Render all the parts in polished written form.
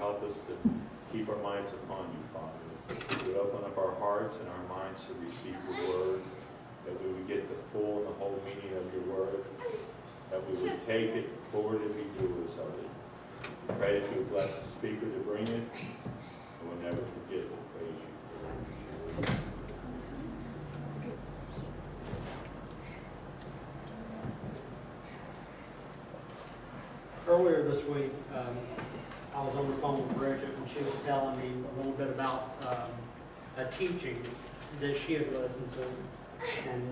help us to keep our minds upon you, Father. We open up our hearts and our minds to receive your word, that we would get the full and the whole meaning of your word, that we would take it forward and be doers of it. We pray that you would bless the speaker to bring it, and we'll never forget to praise you for it. Earlier this week, I was on the phone with Bridget, and she was telling me a little bit about a teaching that she had listened to. And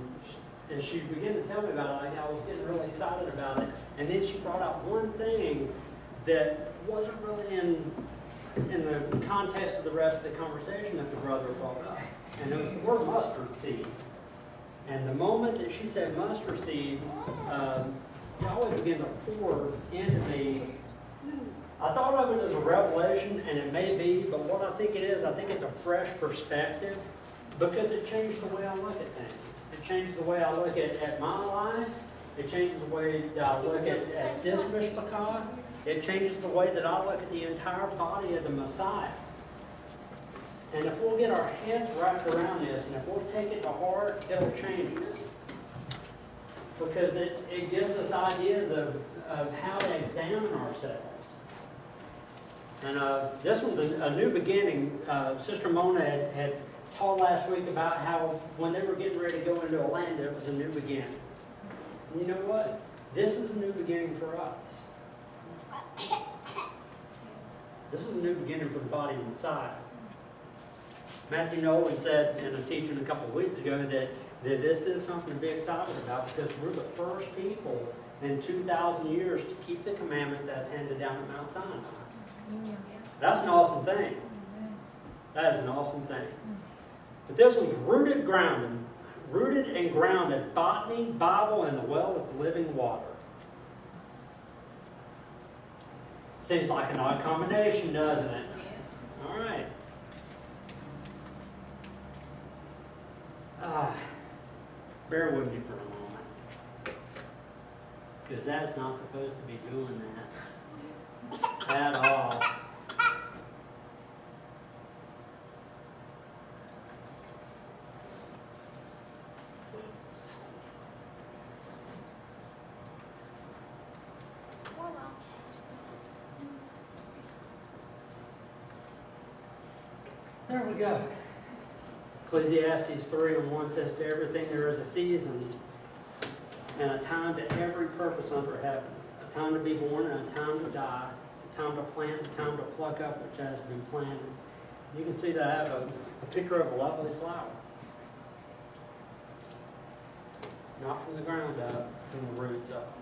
as she began to tell me about it, I was getting really excited about it. And then she brought out one thing that wasn't really in the context of the rest of the conversation that the brother brought up. And it was the word mustard seed. And the moment that she said mustard seed, Yahweh began to pour into me. I thought of it as a revelation, and it may be, but what I think it is, I think it's a fresh perspective, because it changed the way I look at things. It changed the way I look at my life. It changes the way that I look at this mishpachah. It changes the way that I look at the entire body of the Messiah. And if we'll get our heads wrapped around this, and if we'll take it to heart, it'll change us. Because it gives us ideas of how to examine ourselves. And this one's a new beginning. Sister Mona had taught last week about how when they were getting ready to go into a land, it was a new beginning. And you know what? This is a new beginning for us. This is a new beginning for the body of Messiah. Matthew Nolan said in a teaching a couple of weeks ago that this is something to be excited about, because we're the first people in 2,000 years to keep the commandments as handed down at Mount Sinai. That's an awesome thing. That is an awesome thing. But this one's rooted and grounded, Botany, Bible, and the well of living water. Seems like an odd combination, doesn't it? All right. Bear with me for a moment, because that's not supposed to be doing that at all. There we go. Ecclesiastes 3:1 says, "To everything there is a season, and a time to every purpose under heaven. A time to be born and a time to die. A time to plant, a time to pluck up which has been planted." You can see that I have a picture of a lovely flower. Not from the ground up, from the roots up.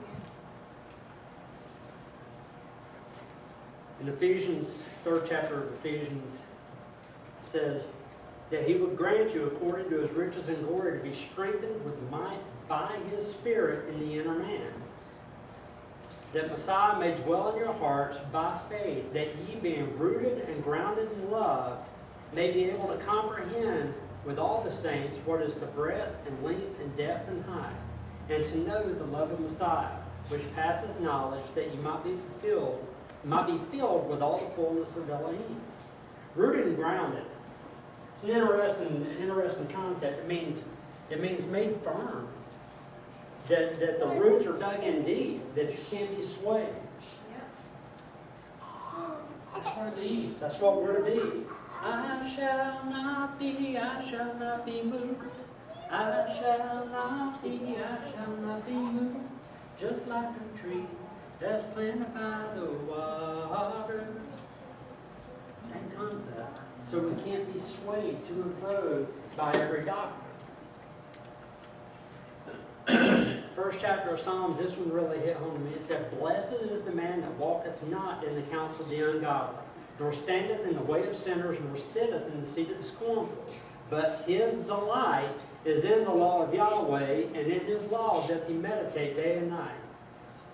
In Ephesians, 3rd chapter of Ephesians, says that he would grant you, according to his riches and glory, to be strengthened with might by his Spirit in the inner man, that Messiah may dwell in your hearts by faith, that ye, being rooted and grounded in love, may be able to comprehend with all the saints what is the breadth and length and depth and height, and to know the love of Messiah, which passeth knowledge, that ye might be filled with all the fullness of Elohim. Rooted and grounded. It's an interesting concept. It means made firm. That the roots are dug in deep, that you can't be swayed. That's what it means. That's what we're to be. I shall not be moved. I shall not be moved. Just like a tree that's planted by the waters. Same concept. So we can't be swayed to and fro by every doctrine. First chapter of Psalms, this one really hit home to me. It said, "Blessed is the man that walketh not in the counsel of the ungodly, nor standeth in the way of sinners, nor sitteth in the seat of the scornful. But his delight is in the law of Yahweh, and in his law doth he meditate day and night.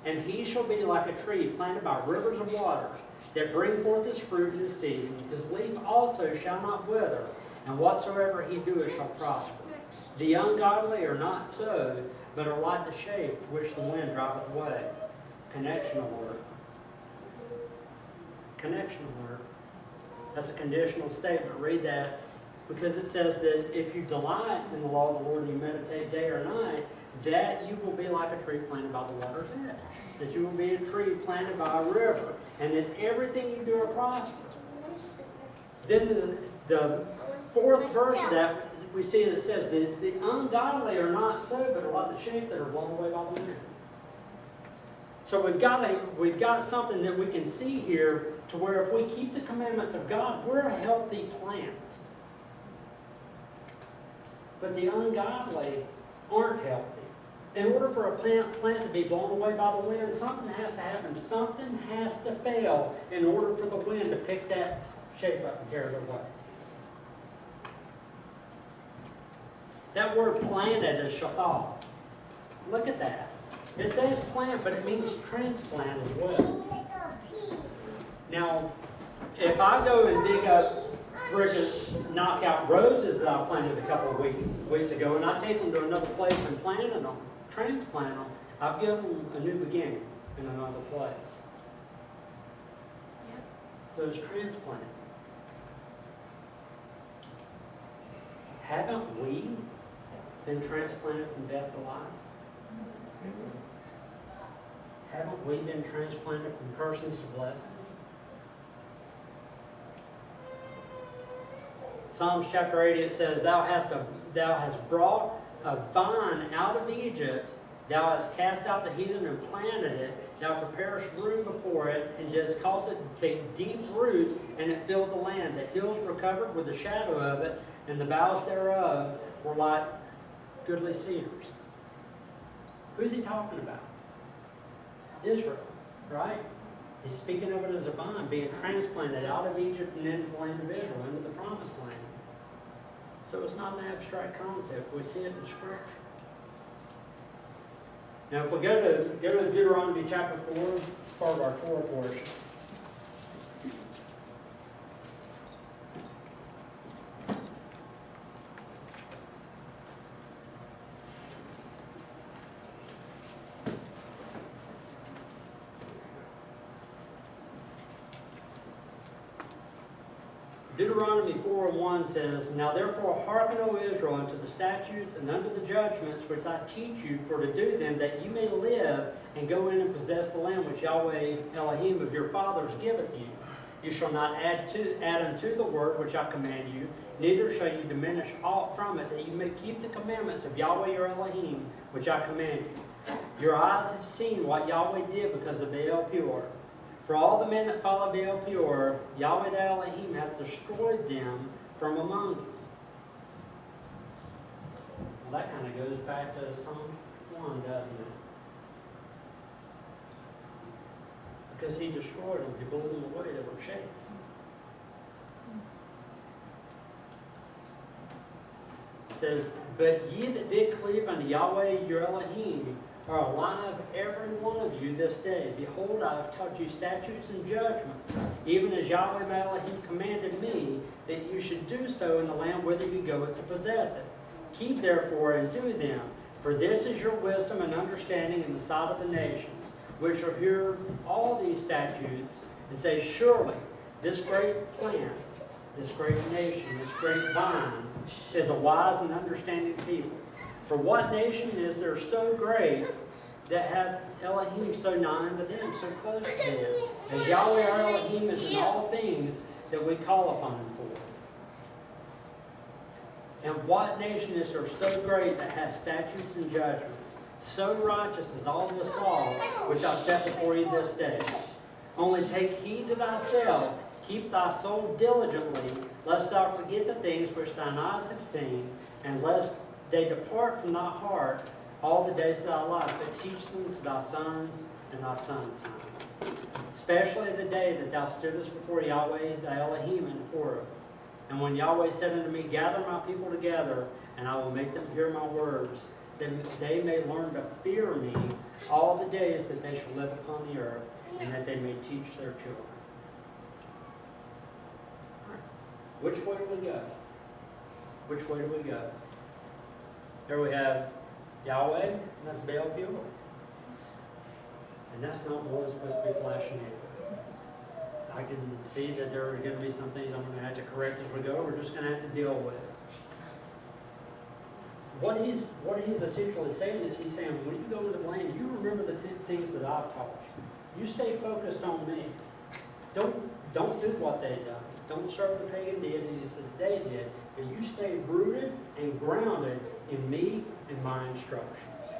And he shall be like a tree planted by rivers of water, that bring forth his fruit in his season. His leaf also shall not wither, and whatsoever he doeth shall prosper. The ungodly are not so, but are like the chaff which the wind driveth away." Connection alert. connection alert. That's a conditional statement. Read that, because it says that if you delight in the law of the Lord and you meditate day or night, that you will be like a tree planted by the water's edge. That you will be a tree planted by a river, and that everything you do will prosper. Then the fourth verse of that, we see that it says that the ungodly are not so, but are like the sheep that are blown away by the wind. So we've got something that we can see here, to where if we keep the commandments of God, we're a healthy plant. But the ungodly aren't healthy. In order for a plant to be blown away by the wind, something has to happen. Something has to fail in order for the wind to pick that shape up and carry it away. That word planted is shathal. Look at that. It says plant, but it means transplant as well. Now, if I go and dig up Bridget's knockout roses that I planted a couple of weeks ago, and I take them to another place and plant them, transplant them, I've given them a new beginning in another place. So it's transplanted. Haven't we been transplanted from death to life? Haven't we been transplanted from curses to blessings? Psalms chapter 80, it says, Thou hast brought a vine out of Egypt, thou hast cast out the heathen and planted it, thou preparest room before it, and didst cause it to take deep root, and it filled the land. The hills were covered with the shadow of it, and the boughs thereof were like goodly cedars. Who's he talking about? Israel, right? He's speaking of it as a vine being transplanted out of Egypt and into the land of Israel, into the promised land. So it's not an abstract concept. We see it in Scripture. Now, if we go to Deuteronomy chapter 4, it's part of our Torah portion. Deuteronomy 4:1 says, Now therefore hearken, O Israel, unto the statutes and unto the judgments which I teach you, for to do them, that you may live and go in and possess the land which Yahweh Elohim of your fathers giveth you. You shall not add unto the word which I command you, neither shall you diminish aught from it, that you may keep the commandments of Yahweh your Elohim, which I command you. Your eyes have seen what Yahweh did because of Baal Peor. For all the men that follow Baal Peor, Yahweh the Elohim hath destroyed them from among you. Well, that kind of goes back to Psalm 1, doesn't it? Because he destroyed them, he blew them away, they were chased. It says, But ye that did cleave unto Yahweh your Elohim are alive, every one of you, this day. Behold, I have taught you statutes and judgments, even as Yahweh my Elohim commanded me, that you should do so in the land whither you go to possess it. Keep therefore and do them, for this is your wisdom and understanding in the sight of the nations, which shall hear all these statutes, and say, Surely this great plant, this great nation, this great vine, is a wise and understanding people. For what nation is there so great that hath Elohim so nigh unto them, so close to them? As Yahweh our Elohim is in all things that we call upon him for. And what nation is there so great that hath statutes and judgments, so righteous as all this law, which I set before you this day? Only take heed to thyself, keep thy soul diligently, lest thou forget the things which thine eyes have seen, and lest they depart from thy heart all the days of thy life, but teach them to thy sons and thy sons' sons. Especially the day that thou stoodest before Yahweh thy Elohim in Horeb. And when Yahweh said unto me, Gather my people together, and I will make them hear my words, that they may learn to fear me all the days that they shall live upon the earth, and that they may teach their children. Which way do we go? Which way do we go? Here we have Yahweh, and that's Baal Peor. And that's not what it's supposed to be flashing in. I can see that there are going to be some things I'm going to have to correct as we go. We're just going to have to deal with. What he's essentially saying is he's saying, when you go into the land, you remember the things that I've taught you. You stay focused on me. Don't do what they've done. Don't serve the pagan deities that they did. And you stay rooted and grounded in me and my instructions.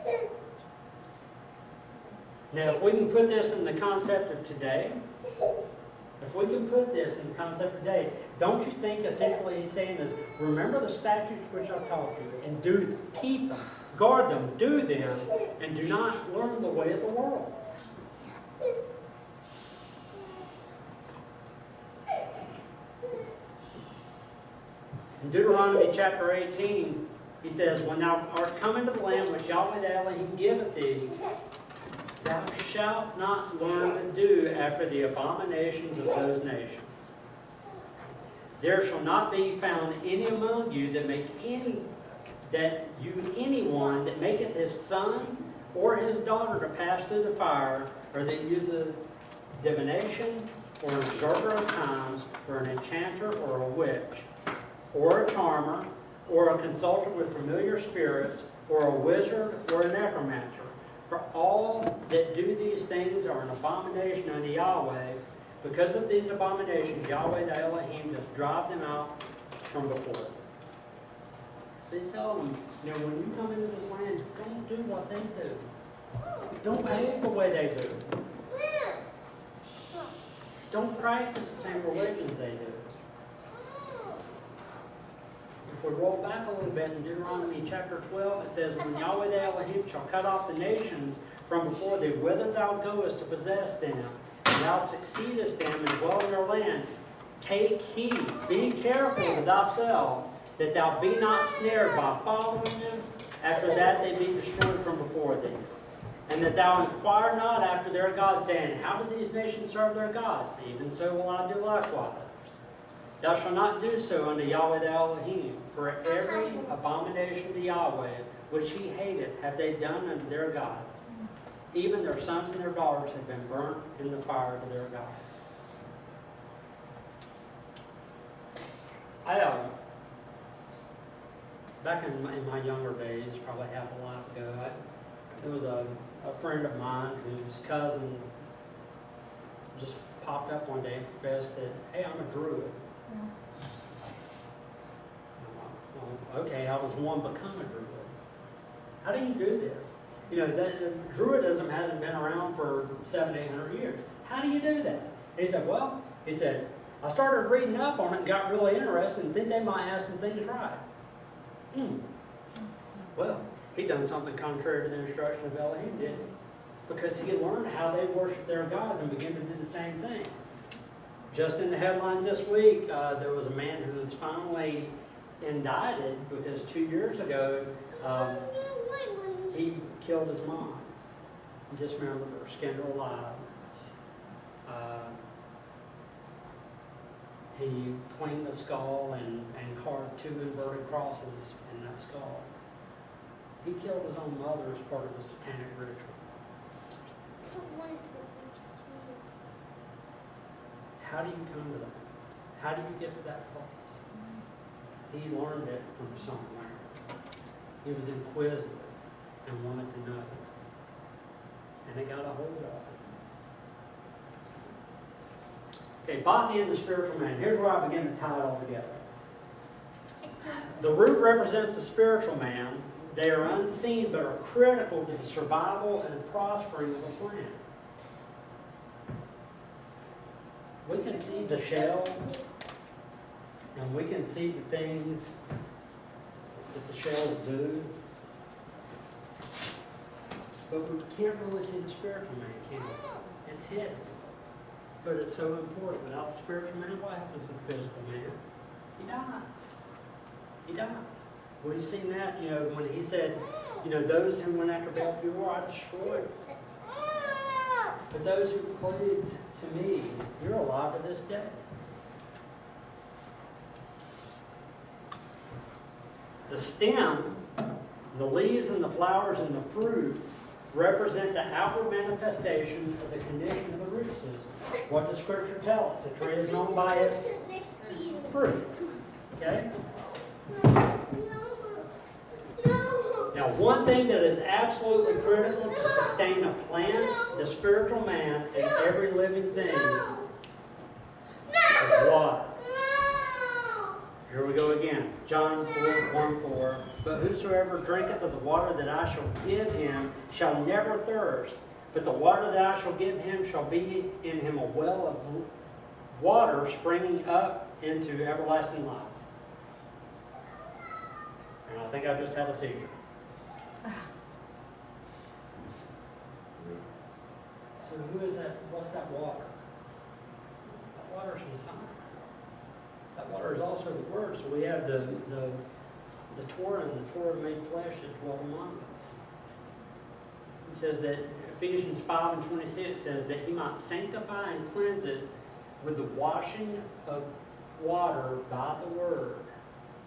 Now, if we can put this in the concept of today, don't you think essentially he's saying is, remember the statutes which I taught you, and do them, keep them, guard them, do them, and do not learn the way of the world. In Deuteronomy chapter 18, he says, when thou art come into the land which Yahweh thy Elohim giveth thee, thou shalt not learn to do after the abominations of those nations. There shall not be found any among you anyone that maketh his son or his daughter to pass through the fire, or that useth divination, or an observer of times, or an enchanter, or a witch, or a charmer, or a consultant with familiar spirits, or a wizard, or a necromancer. For all that do these things are an abomination unto Yahweh. Because of these abominations, Yahweh thy Elohim doth drive them out from before them. So he's telling them, when you come into this land, don't do what they do. Don't behave the way they do. Don't practice the same religions they do. If we roll back a little bit in Deuteronomy chapter 12, it says, when Yahweh thy Elohim shall cut off the nations from before thee, whither thou goest to possess them, and thou succeedest them and dwell in their land, take heed, be careful with thyself, that thou be not snared by following them, after that they be destroyed from before thee. And that thou inquire not after their gods, saying, how do these nations serve their gods? Even so will I do likewise. Thou shalt not do so unto Yahweh thy Elohim, for every abomination to Yahweh, which he hateth, have they done unto their gods. Even their sons and their daughters have been burnt in the fire to their gods. Back in my younger days, probably half a life ago, there was a friend of mine whose cousin just popped up one day and confessed that, hey, I'm a Druid. Well, okay, I was one become a Druid. How do you do this? Druidism hasn't been around for 700-800 years. How do you do that? He said, I started reading up on it and got really interested and think they might have some things right. Well, he done something contrary to the instruction of Elohim, didn't he? Because he learned how they worship their gods and began to do the same thing. Just in the headlines this week, there was a man who was finally indicted because 2 years ago, he killed his mom, dismembered her, skinned her alive. He cleaned the skull and carved 2 inverted crosses in that skull. He killed his own mother as part of the satanic ritual. How do you come to that? How do you get to that place? He learned it from somewhere. He was inquisitive and wanted to know. And it got a hold of him. Okay, botany and the spiritual man. Here's where I begin to tie it all together. The root represents the spiritual man. They are unseen but are critical to the survival and prospering of a plant. We can see the shell, and we can see the things that the shells do, but we can't really see the spiritual man, can we? It's hidden. But it's so important. Without the spiritual man, what happens to the physical man? He dies. He dies. We've seen that, when he said, those who went after Baal Peor, I destroyed. But those who cleaved to me, you're alive to this day. The stem, the leaves and the flowers and the fruit represent the outward manifestation of the condition of the root system. What does Scripture tell us? A tree is known by its fruit. Okay? Now, one thing that is absolutely critical to sustain a plant, the spiritual man, and every living thing is water. Here we go again. John 4:1-4. But whosoever drinketh of the water that I shall give him shall never thirst. But the water that I shall give him shall be in him a well of water springing up into everlasting life. And I think I just had a seizure. So who is that? What's that water? That water is Messiah. That water is also the Word. So we have the Torah, and the Torah made flesh that dwelt among us. It says that Ephesians 5:26 says that he might sanctify and cleanse it with the washing of water by the Word,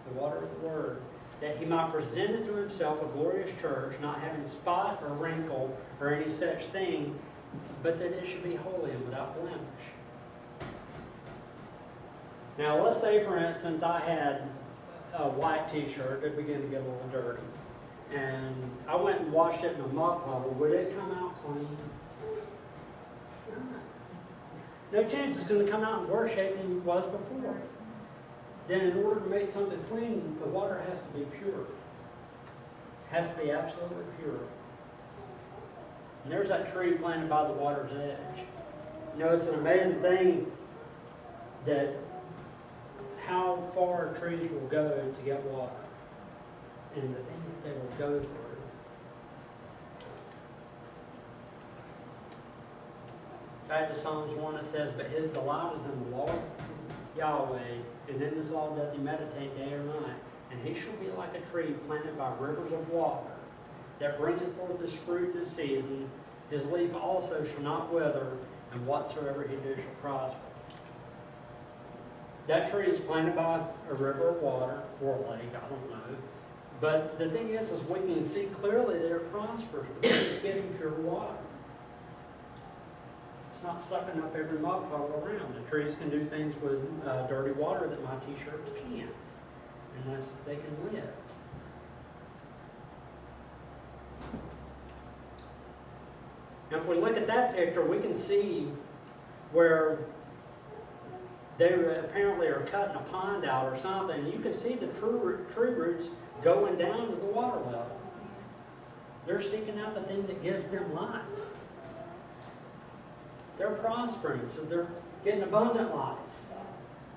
the water of the Word, that he might present it to himself a glorious church, not having spot or wrinkle or any such thing, but that it should be holy and without blemish. Now, let's say, for instance, I had a white t-shirt that began to get a little dirty, and I went and washed it in a mud puddle. Would it come out clean? No chance it's going to come out in worse shape than it was before. Then in order to make something clean, the water has to be pure. It has to be absolutely pure. And there's that tree planted by the water's edge. You know, it's an amazing thing that how far trees will go to get water and the things that they will go through. Back to Psalms 1, it says, but his delight is in the Lord Yahweh, and in his law doth he meditate day or night. And he shall be like a tree planted by rivers of water, that bringeth forth his fruit in his season. His leaf also shall not wither, and whatsoever he do shall prosper. That tree is planted by a river of water, or a lake, I don't know. But the thing is we can see clearly that it prospers because it's getting pure water. It's not sucking up every mud puddle around. The trees can do things with dirty water that my t-shirts can't, unless they can live. Now, if we look at that picture, we can see where they apparently are cutting a pond out or something, and you can see the tree roots going down to the water level. They're seeking out the thing that gives them life. They're prospering, so they're getting abundant life.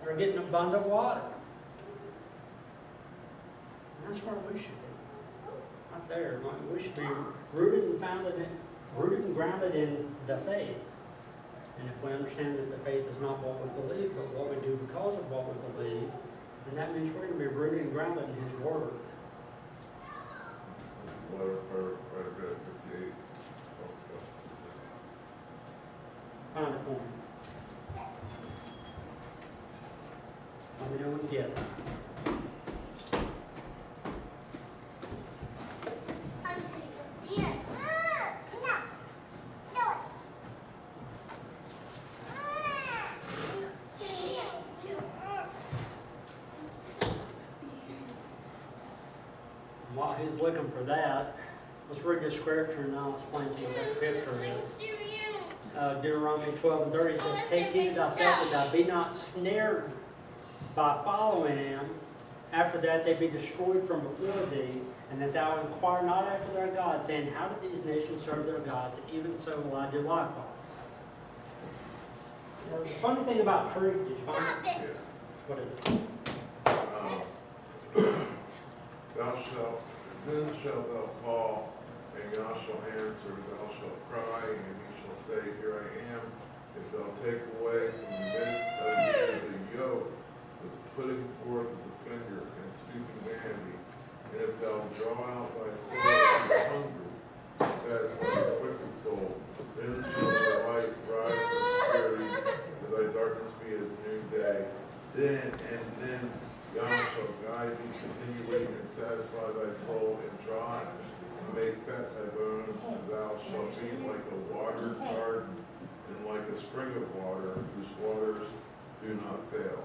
They're getting abundant water. And that's where we should be. Right there. We should be rooted and grounded in the faith. And if we understand that the faith is not what we believe, but what we do because of what we believe, then that means we're going to be rooted and grounded in His Word. Find it for me. Let me know when you get it. While he's looking for that, let's read the scripture and I'll explain to you what the picture is. Deuteronomy 12:30 says, take heed to thyself that thou be not snared by following them. After that they be destroyed from before thee, and that thou inquire not after their gods, saying, how did these nations serve their gods? Even so will I do likewise. Now, the funny thing about truth, did you find it? What is it? Then shalt thou call, and thou shalt answer, thou shalt cry, and he shall say, here I am. If thou take away from the midst of thee the yoke, with putting forth the finger and speaking vanity, and if thou draw out thy soul from the hunger, and satisfy the wicked soul, then shall the light rise from obscurity, and thy darkness be as noonday. Then Yah shall guide thee continually and satisfy thy soul in drought, and make fat thy bones, and thou shalt be like a watered garden, and like a spring of water, whose waters do not fail.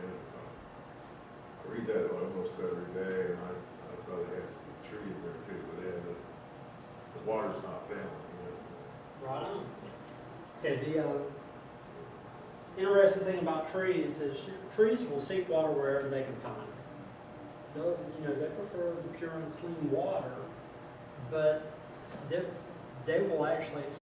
And I read that almost every day, and I thought it had a tree in there too, but yeah, the water's not failing, you know. Right on. Okay, the interesting thing about trees is trees will seek water wherever they can find it. They'll, they prefer pure and clean water, but they will actually